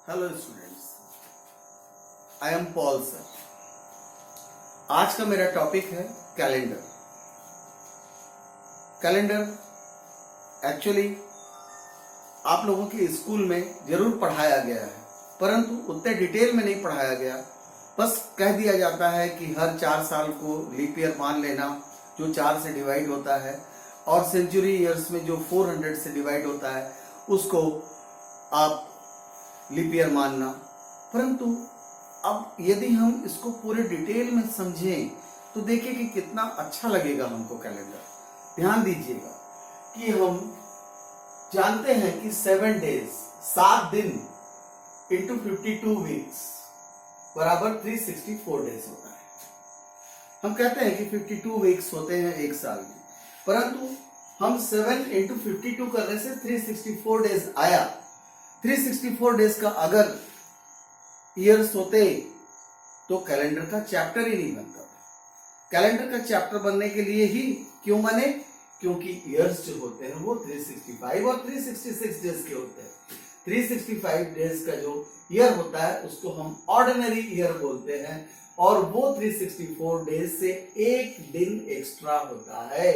Hello students, I am Paul sir. आज का मेरा टॉपिक है कैलेंडर। कैलेंडर एक्चुअली आप लोगों के स्कूल में जरूर पढ़ाया गया है, परंतु उतने डिटेल में नहीं पढ़ाया गया। बस कह दिया जाता है कि हर 4 साल को लीप ईयर मान लेना, जो 4 से डिवाइड होता है, और सेंचुरी ईयर्स में जो 400 से डिवाइड होता है उसको आप लीप ईयर मानना। परंतु अब यदि हम इसको पूरे डिटेल में समझें तो देखिए कि कितना अच्छा लगेगा हमको कैलेंडर। ध्यान दीजिएगा कि हम जानते हैं कि 7 डेज 7 दिन इंटू 52 वीक्स बराबर 364 डेज होता है। हम कहते हैं कि 52 वीक्स होते हैं एक साल में, परंतु हम 7 इंटू 52 करने से 364 डेज आया। 364 डेज का अगर ईयर्स होते तो कैलेंडर का चैप्टर ही नहीं बनता। कैलेंडर का चैप्टर बनने के लिए ही क्यों बने? क्योंकि ईयर्स जो होते हैं वो 365 और 366 डेज के होते हैं। 365 डेज का जो ईयर होता है उसको हम ऑर्डिनरी ईयर बोलते हैं, और वो 364 डेज से एक दिन एक्स्ट्रा होता है।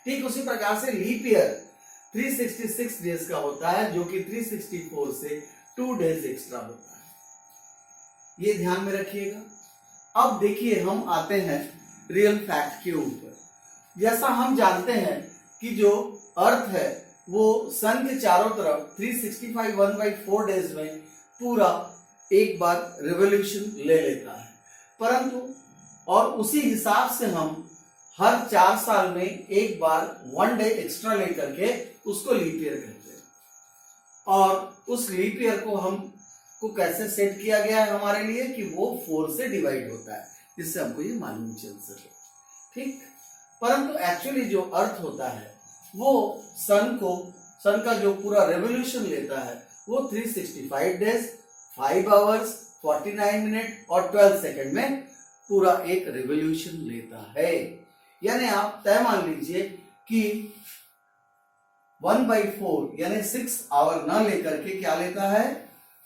ठीक उसी प्रकार से लीप ईयर 366 डेज का होता है, जो कि 364 से 2 डेज एक्स्ट्रा होता है। ये ध्यान में रखिएगा। अब देखिए, हम आते हैं रियल फैक्ट के ऊपर। जैसा हम जानते हैं कि जो अर्थ है वो सन के चारों तरफ 365 1/4 डेज में पूरा एक बार रिवॉल्यूशन ले लेता है, परंतु और उसी हिसाब से हम हर 4 साल में एक बार 1 डे एक्स्ट्रा लेकर के उसको लीप ईयर कहते हैं। और उस लीप ईयर को हम को कैसे सेट किया गया है हमारे लिए कि वो 4 से डिवाइड होता है, जिससे हमको ये मालूम चल सके। ठीक, परंतु एक्चुअली जो अर्थ होता है वो सन का जो पूरा रेवोल्यूशन लेता है वो 365 डेज 5 आवर्स 49 मिनट और 12 सेकंड में पूरा एक रेवोल्यूशन लेता है। यानी आप तय मान लीजिए कि 1/4 यानी 6 आवर न लेकर के क्या लेता है,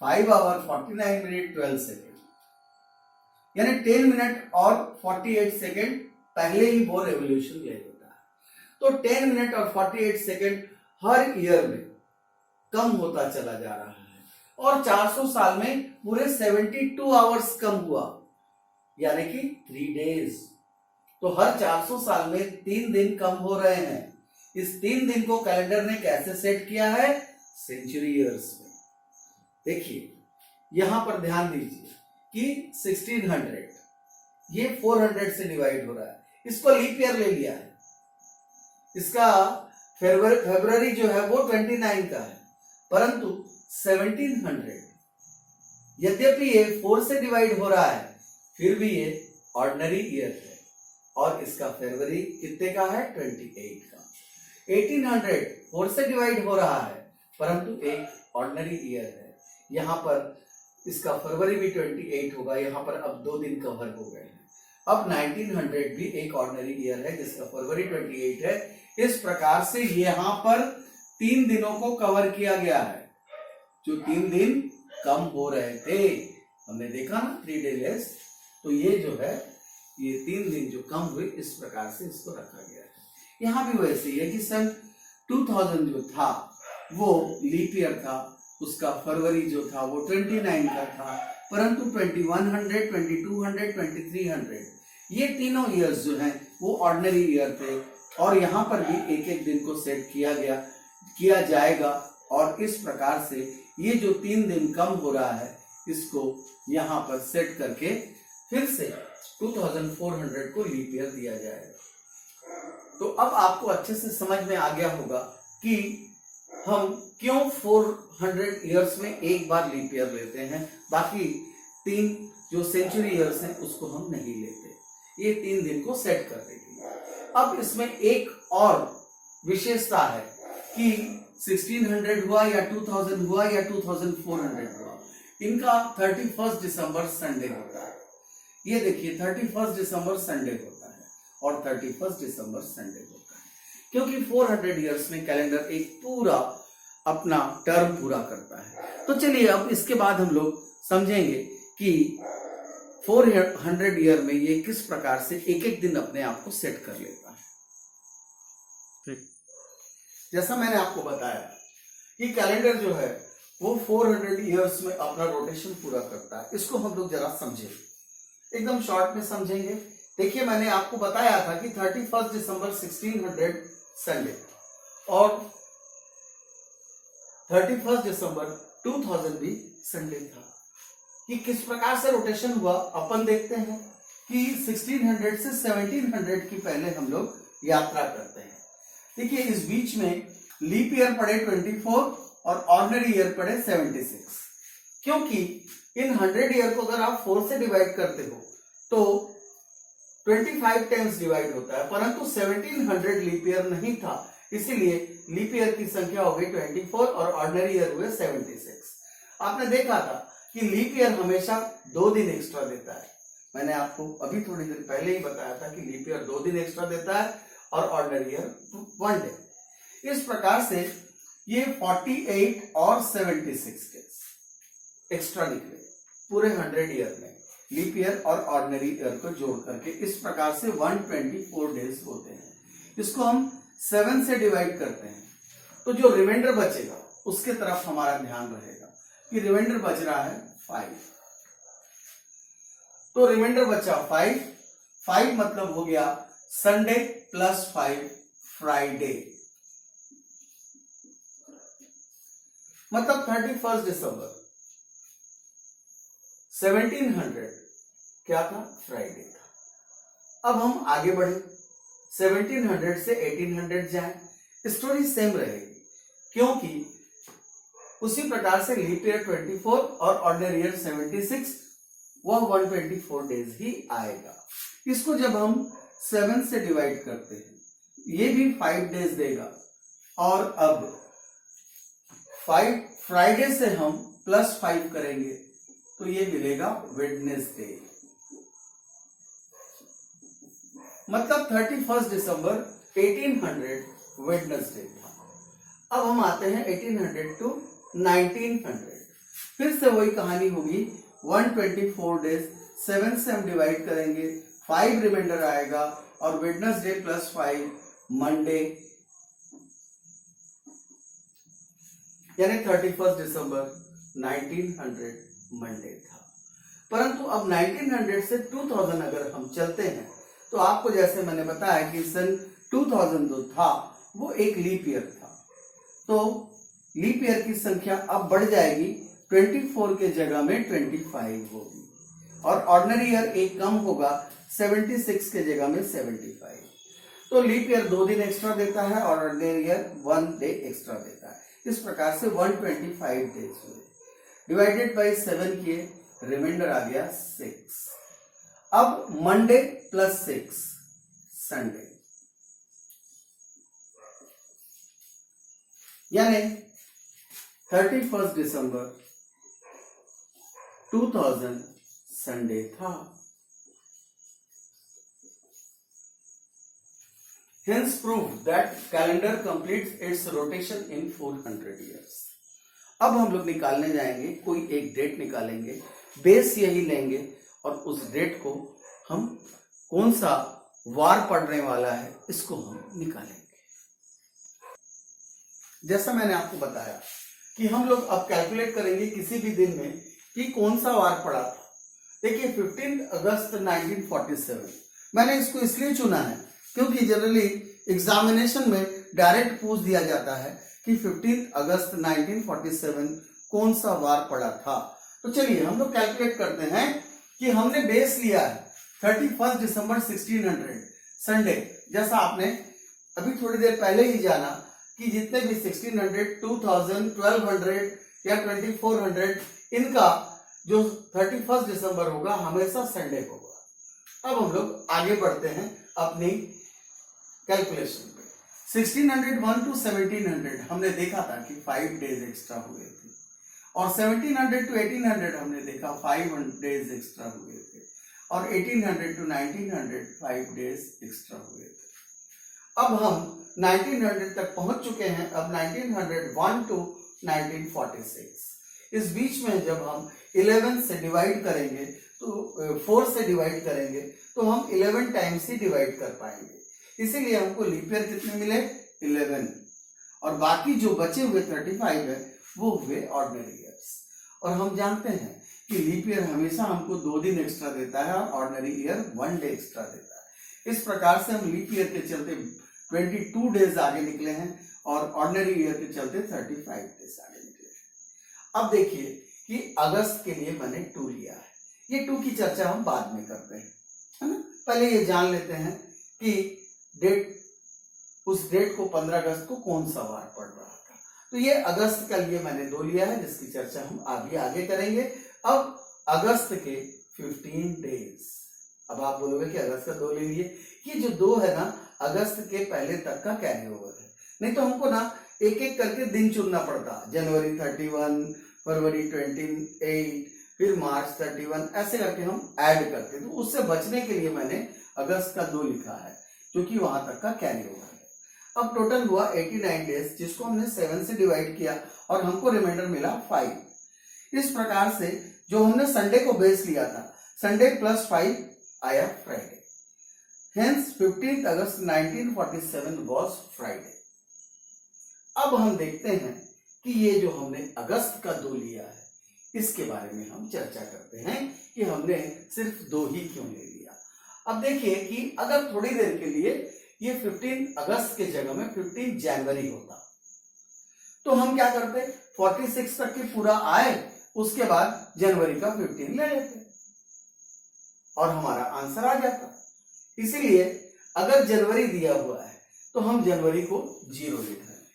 5 आवर 49 मिनट 12 सेकेंड, यानी 10 मिनट और 48 सेकेंड पहले ही वो रेवोल्यूशन ले लेता है। तो 10 मिनट और 48 सेकेंड हर ईयर में कम होता चला जा रहा है, और 400 साल में पूरे 72 आवर्स कम हुआ, यानी कि 3 डेज। तो हर 400 साल में 3 दिन कम हो रहे हैं। इस 3 दिन को कैलेंडर ने कैसे सेट किया है? सेंचुरी ईयर्स में। देखिए, यहां पर ध्यान दीजिए कि 1600 ये 400 से डिवाइड हो रहा है, इसको लीप ईयर ले लिया है। इसका फरवरी जो है वो 29 का है, परंतु 1700 यद्यपि ये 4 से डिवाइड हो रहा है फिर भी ये ऑर्डिनरी ईयर है, और इसका फरवरी कितने का है? 28 का। 1800 4 से डिवाइड हो रहा है, परंतु एक ऑर्डिनरी ईयर है। यहां पर इसका फरवरी भी 28 होगा, यहां पर अब 2 दिन कवर हो गए हैं। अब 1900 भी एक ऑर्डिनरी ईयर है जिसका फरवरी 28 है। इस प्रकार से यहां पर 3 दिनों को कवर किया गया है, जो 3 दिन कम हो रहे थे। हमने देखा ना 3 डे लेस, तो ये जो है ये 3 दिन जो कम हुए, इस प्रकार से इसको रखा गया है। यहां भी वैसे ही है कि सन 2000 जो था वो लीप ईयर था, उसका फरवरी जो था वो 29 का था, परंतु 2100 2200 2300 ये तीनों ईयर्स जो हैं वो ऑर्डिनरी ईयर थे, और यहां पर भी एक एक दिन को सेट किया जाएगा। और इस प्रकार से ये जो 3 दिन कम हो रहा है इसको यहां पर सेट करके फिर से 2400 को लीप ईयर दिया जाएगा। तो अब आपको अच्छे से समझ में आ गया होगा कि हम क्यों 400 ईयर्स में एक बार लीप ईयर लेते हैं, बाकी 3 जो सेंचुरी ईयर्स हैं उसको हम नहीं लेते। ये 3 दिन को सेट कर देंगे। अब इसमें एक और विशेषता है कि 1600 हुआ या 2000 हुआ या 2400 हुआ, इनका 31 दिसंबर संडे होता है। ये देखिए 31 दिसंबर संडे होता है और 31 दिसंबर संडे होता है, क्योंकि 400 ईयर्स में कैलेंडर एक पूरा अपना टर्म पूरा करता है। तो चलिए अब इसके बाद हम लोग समझेंगे कि 400 ईयर में ये किस प्रकार से एक एक दिन अपने आप को सेट कर लेता है। ठीक, जैसा मैंने आपको बताया कि कैलेंडर जो है वो 400 ईयर्स में अपना रोटेशन पूरा करता है। इसको हम लोग जरा समझेंगे, एकदम शॉर्ट में समझेंगे। देखिए मैंने आपको बताया था कि 31 दिसंबर 1600 संडे और 31 दिसंबर 2000 भी संडे था। कि किस प्रकार से रोटेशन हुआ अपन देखते हैं कि 1600 से 1700 की पहले हम लोग यात्रा करते हैं। देखिए इस बीच में लीप ईयर पड़े 24 और ऑर्डिनरी ईयर पड़े 76, क्योंकि इन 100 ईयर को अगर आप 4 से डिवाइड करते हो तो 25 टाइम्स डिवाइड होता है, परंतु 1700 लीप ईयर नहीं था, इसीलिए लीप ईयर की संख्या हो गई 24 और ऑर्डिनरी ईयर हुए 76। आपने देखा था कि लीप ईयर हमेशा 2 दिन एक्स्ट्रा देता है। मैंने आपको अभी थोड़ी देर पहले ही बताया था कि लीप ईयर 2 दिन एक्स्ट्रा देता है और ऑर्डिनरी ईयर 1 डे। इस प्रकार से ये 48 और 76 डेज एक्स्ट्रा निकले पूरे 100 ईयर में, लीप ईयर और ऑर्डिनरी ईयर को जोड़ करके। इस प्रकार से 124 डेज होते हैं। इसको हम 7 से डिवाइड करते हैं तो जो रिमाइंडर बचेगा उसके तरफ हमारा ध्यान रहेगा कि रिमाइंडर बच रहा है 5। तो रिमाइंडर बचा 5 मतलब हो गया संडे प्लस 5 फ्राइडे, मतलब 31 दिसंबर 1700 क्या था, फ्राइडे था। अब हम आगे बढ़े, 1700 से 1800 जाएं, स्टोरी सेम रहेगी, क्योंकि उसी प्रकार से लीप ईयर 24 और ऑर्डिनरी ईयर 76, वह 124 डेज ही आएगा। इसको जब हम 7 से डिवाइड करते हैं ये भी 5 डेज देगा, और अब 5 फ्राइडे से हम प्लस 5 करेंगे तो ये मिलेगा वेडनेसडे, मतलब 31 दिसंबर 1800 वेडनेसडे था। अब हम आते हैं 1800 टू 1900, फिर से वही कहानी होगी, 124 डेज 7 से हम डिवाइड करेंगे, 5 रिमाइंडर आएगा और वेडनेसडे प्लस 5 मंडे, यानी 31 दिसंबर 1900 मंडे था। परंतु अब 1900 से 2000 अगर हम चलते हैं तो आपको जैसे मैंने बताया कि सन 2000 जो था वो एक लीप ईयर था, तो लीप ईयर की संख्या अब बढ़ जाएगी, 24 के जगह में 25 होगी, और ऑर्डिनरी ईयर एक कम होगा, 76 के जगह में 75। तो लीप ईयर 2 दिन एक्स्ट्रा देता है और ऑर्डिनरी ईयर 1 डे एक्स्ट्रा देता है। इस प्रकार से 125 डेज हुए, डिवाइडेड बाई 7 किए, रिमाइंडर आ गया 6। अब मंडे प्लस 6 संडे, यानी 31 दिसंबर 2000 संडे था। Hence proved that calendar completes its rotation in 400 years. अब हम लोग निकालने जाएंगे, कोई एक डेट निकालेंगे, बेस यही लेंगे और उस डेट को हम कौन सा वार पड़ने वाला है इसको हम निकालेंगे। जैसा मैंने आपको बताया कि हम लोग अब कैलकुलेट करेंगे किसी भी दिन में कि कौन सा वार पड़ा था। देखिए 15 अगस्त 1947 मैंने इसको इसलिए चुना है क्योंकि जनरली एग्जामिनेशन में डायरेक्ट पूछ दिया जाता है कि 15 अगस्त 1947 कौन सा वार पड़ा था। तो चलिए हम लोग कैलकुलेट करते हैं कि हमने बेस लिया है 31 दिसंबर 1600 संडे, जैसा आपने अभी थोड़ी देर पहले ही जाना कि जितने भी 1600, 2000, 1200 या 2400 इनका जो 31 दिसंबर होगा हमेशा संडे होगा। अब हम लोग आगे बढ़ते हैं अपनी कैलकुलेशन पे। 1601 टू 1700 हमने देखा था कि 5 डेज एक्स्ट्रा हुए थे, और 1700 टू 1800 हमने देखा 5 डेज एक्स्ट्रा हुए थे, और 1800 टू 1900 5 डेज एक्स्ट्रा हुए थे। अब हम 1900 तक पहुंच चुके हैं। अब 1901 टू 1946, इस बीच में जब हम 11 से डिवाइड करेंगे तो 4 से डिवाइड करेंगे तो हम 11 टाइम्स ही डिवाइड कर पाएंगे। इसीलिए हमको लीप ईयर कितने मिले? 11। और बाकी जो बचे हुए 35 है वो हुए ऑर्डिनरी ईयर्स। और हम जानते हैं कि लीप ईयर हमेशा हमको 2 दिन एक्स्ट्रा देता है और ऑर्डिनरी ईयर 1 डे एक्स्ट्रा देता है। इस प्रकार से हम लीप ईयर के चलते 22 डेज आगे निकले हैं और ऑर्डिनरी ईयर के चलते 35 डेज आगे निकले हैं। अब देखिए कि अगस्त के लिए मैंने 2 लिया है। ये 2 की चर्चा हम बाद में करते हैं, है ना। पहले ये जान लेते हैं कि डेट, उस डेट को 15 अगस्त को कौन सा वार पड़ रहा था। तो ये अगस्त का लिए मैंने 2 लिया है, जिसकी चर्चा हम आगे करेंगे। अब अगस्त के 15 डेज। अब आप बोलोगे कि अगस्त का 2 ले लिए, ये जो 2 है ना अगस्त के पहले तक का कैरी ओवर है। नहीं तो हमको ना एक एक करके दिन चुनना पड़ता, जनवरी 31, फरवरी 28, फिर मार्च 31, ऐसे करके हम ऐड करते। तो उससे बचने के लिए मैंने अगस्त का 2 लिखा है, क्योंकि वहां तक का कैरी ओवर है। अब टोटल हुआ 89 डेज, जिसको हमने 7 से डिवाइड किया और हमको रिमाइंडर मिला 5। इस प्रकार से जो हमने संडे को बेस लिया था, संडे प्लस 5 आया Friday. Hence 15th August 1947 was Friday. अब हम देखते हैं कि ये जो हमने अगस्त का 2 लिया है, इसके बारे में हम चर्चा करते हैं कि हमने सिर्फ 2 ही क्यों ले लिया। अब देखिए कि अगर थोड़ी देर के लिए ये 15 अगस्त के जगह में 15 जनवरी होता तो हम क्या करते, 46 तक के पूरा आए, उसके बाद जनवरी का 15 ले लेते और हमारा आंसर आ जाता। इसीलिए अगर जनवरी दिया हुआ है तो हम जनवरी को 0 लिख रहे हैं,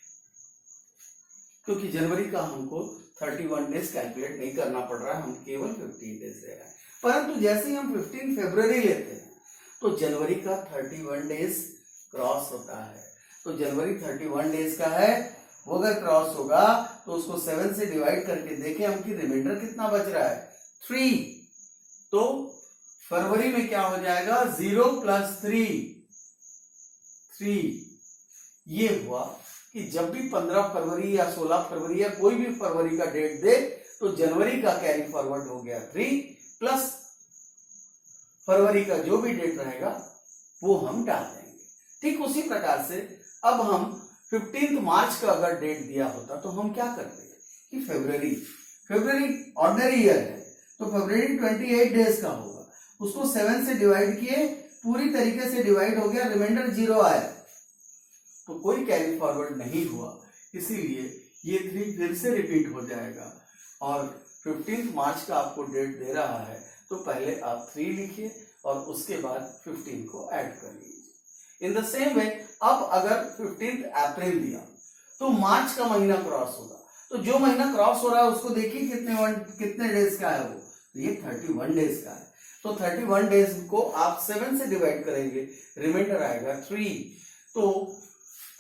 क्योंकि जनवरी का हमको 31 डेज कैलकुलेट नहीं करना पड़ रहा है, हम केवल 15 डेज ले रहे हैं। परंतु जैसे ही हम 15 फरवरी लेते हैं तो जनवरी का 31 डेज क्रॉस होता है। तो जनवरी 31 डेज का है, वो अगर क्रॉस होगा तो उसको 7 से डिवाइड करके देखें हम कि रिमाइंडर कितना बच रहा है, 3। तो फरवरी में क्या हो जाएगा, 0 + 3। ये हुआ कि जब भी 15 फरवरी या 16 फरवरी या कोई भी फरवरी का डेट दे तो जनवरी का कैरी फॉरवर्ड हो गया 3 प्लस फरवरी का जो भी डेट रहेगा वो हम डाल देंगे। ठीक उसी प्रकार से अब हम 15 मार्च का अगर डेट दिया होता तो हम क्या करते कि फरवरी ऑर्डिनरी ईयर है तो फरवरी 28 डेज का होगा, उसको 7 से डिवाइड किए, पूरी तरीके से डिवाइड हो गया, रिमाइंडर 0 आया तो कोई कैरी फॉरवर्ड नहीं हुआ। इसीलिए ये 3 फिर से रिपीट हो जाएगा और 15 मार्च का आपको डेट दे रहा है तो पहले आप 3 लिखिए और उसके बाद 15 को ऐड कर लीजिए। इन द सेम वे अब अगर 15 अप्रैल दिया तो मार्च का महीना क्रॉस होगा, तो जो महीना क्रॉस हो रहा है उसको देखिए कितने डेज का है वो, तो ये 31 डेज का है। तो 31 डेज को आप 7 से डिवाइड करेंगे, रिमाइंडर आएगा 3। तो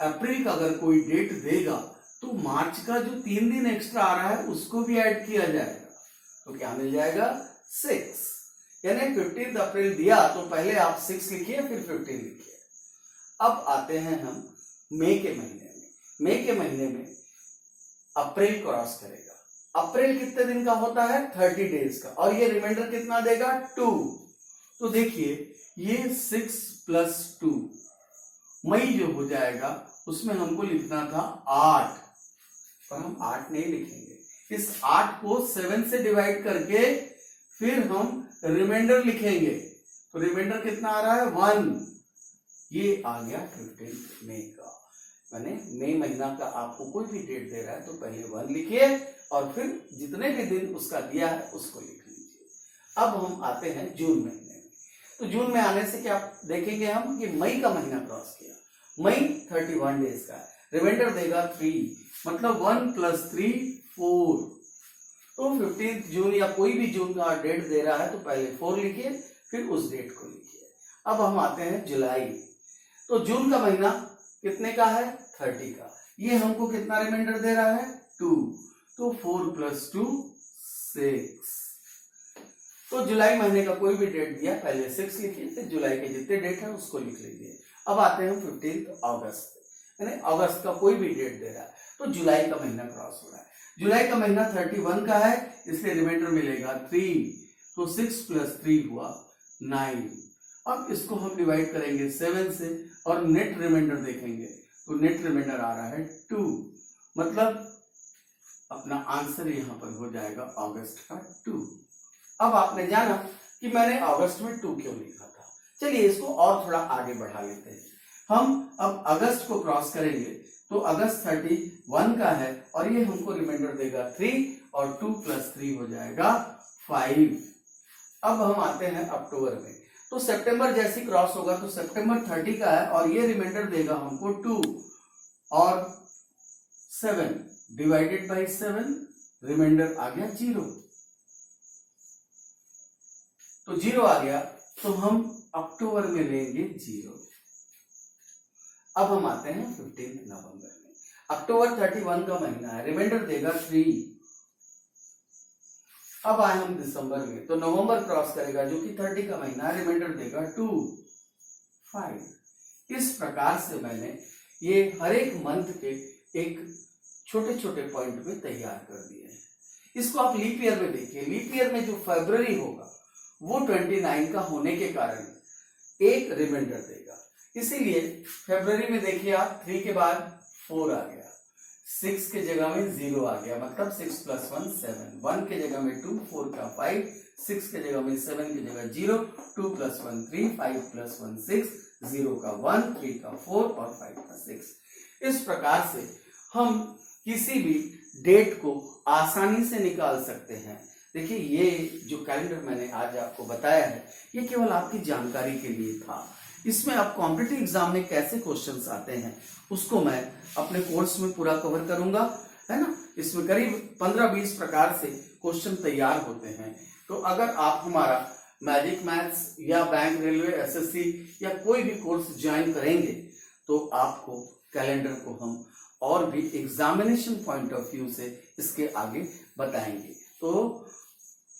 अप्रैल का अगर कोई डेट देगा तो मार्च का जो 3 दिन एक्स्ट्रा आ रहा है उसको भी ऐड किया जाएगा, तो क्या मिल जाएगा 6। यानी 15 अप्रैल दिया तो पहले आप 6 लिखिए फिर 15 लिखिए। अब आते हैं हम मई के महीने में। मई के महीने में अप्रैल क्रॉस करेगा। अप्रैल कितने दिन का होता है, 30 डेज का, और ये रिमाइंडर कितना देगा 2। तो देखिए ये 6 + 2 मई जो हो जाएगा उसमें हमको लिखना था 8, पर हम 8 नहीं लिखेंगे। इस 8 को 7 से डिवाइड करके फिर हम रिमाइंडर लिखेंगे, तो रिमाइंडर कितना आ रहा है 1। ये आ गया 15 मई का। मैंने मई महीना का आपको कोई भी डेट दे रहा है तो पहले 1 लिखिए और फिर जितने भी दिन उसका दिया है उसको लिख लीजिए। अब हम आते हैं जून महीने में। तो जून में आने से क्या देखेंगे हम कि मई का महीना क्रॉस किया, मई 31 डेज का है, रिमाइंडर देगा 3, मतलब 1 + 3 4। तो 15 जून या कोई भी जून का डेट दे रहा है तो पहले 4 लिखिए फिर उस डेट को लिखिए। अब हम आते हैं जुलाई। तो जून का महीना कितने का है, 30 का। ये हमको कितना रिमाइंडर दे रहा है 2, तो 4 + 2 6। तो जुलाई महीने का कोई भी डेट दिया पहले 6 लिखिए, फिर जुलाई के जितने डेट है उसको लिख लीजिए। अब आते हैं 15 अगस्त, यानी अगस्त का कोई भी डेट दे रहा है तो जुलाई का महीना क्रॉस हो रहा है। जुलाई का महीना 31 का है, इसलिए रिमाइंडर मिलेगा 3, तो 6 + 3 हुआ 9। अब इसको हम डिवाइड करेंगे 7 से और नेट रिमाइंडर देखेंगे तो नेट रिमाइंडर आ रहा है 2, मतलब अपना आंसर यहाँ पर हो जाएगा अगस्त का 2। अब आपने जाना कि मैंने अगस्त में 2 क्यों लिखा था। चलिए इसको और थोड़ा आगे बढ़ा लेते हैं। हम अब अगस्त को क्रॉस करेंगे तो अगस्त 31 का है और ये हमको रिमाइंडर देगा 3 और 2 + 3 हो जाएगा 5। अब हम आते हैं अक्टूबर में, तो सितंबर जैसी क्रॉस होगा तो सितंबर 30 का है और ये रिमाइंडर देगा हमको 2 और 7 डिवाइडेड बाई 7, रिमाइंडर आ गया 0, तो 0 आ गया तो हम अक्टूबर में लेंगे 0। अब हम आते हैं 15 नवंबर में, अक्टूबर 31 का महीना है, रिमाइंडर देगा 3। अब आए हम दिसंबर में, तो नवंबर क्रॉस करेगा जो कि 30 का महीना है, रिमाइंडर देगा 2, 5। इस प्रकार से मैंने ये हर एक मंथ के एक छोटे छोटे पॉइंट में तैयार कर दिए हैं। इसको आप लीप ईयर में देखिए, लीप ईयर में जो फरवरी होगा वो 29 का होने के कारण एक रिमाइंडर देगा, इसीलिए फरवरी में देखिए आप 3 के बाद 4 आ गया, 6 के जगह में 0 आ गया, मतलब 6 + 1 7, 1 के जगह में 2, 4 का 5, 6 के जगह में 7 की जगह 0, 2 + 1 3, 5 + 1 6, 0 का 1, 3 का 4 और 5 का 6। इस प्रकार से हम किसी भी डेट को आसानी से निकाल सकते हैं। देखिए ये जो कैलेंडर मैंने आज आपको बताया है ये केवल आपकी जानकारी के लिए था। इसमें अब कॉम्पिटिटिव एग्जाम में कैसे क्वेश्चंस आते हैं उसको मैं अपने कोर्स में पूरा कवर करूंगा, है ना। इसमें करीब 15-20 प्रकार से क्वेश्चन तैयार होते हैं। तो अगर आप हमारा मैजिक मैथ्स या बैंक रेलवे एसएससी या कोई भी कोर्स ज्वाइन करेंगे तो आपको कैलेंडर को हम और भी एग्जामिनेशन पॉइंट ऑफ व्यू से इसके आगे बताएंगे। तो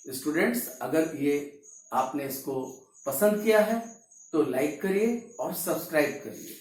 स्टूडेंट्स, अगर ये आपने इसको पसंद किया है तो लाइक करिए और सब्सक्राइब करिए।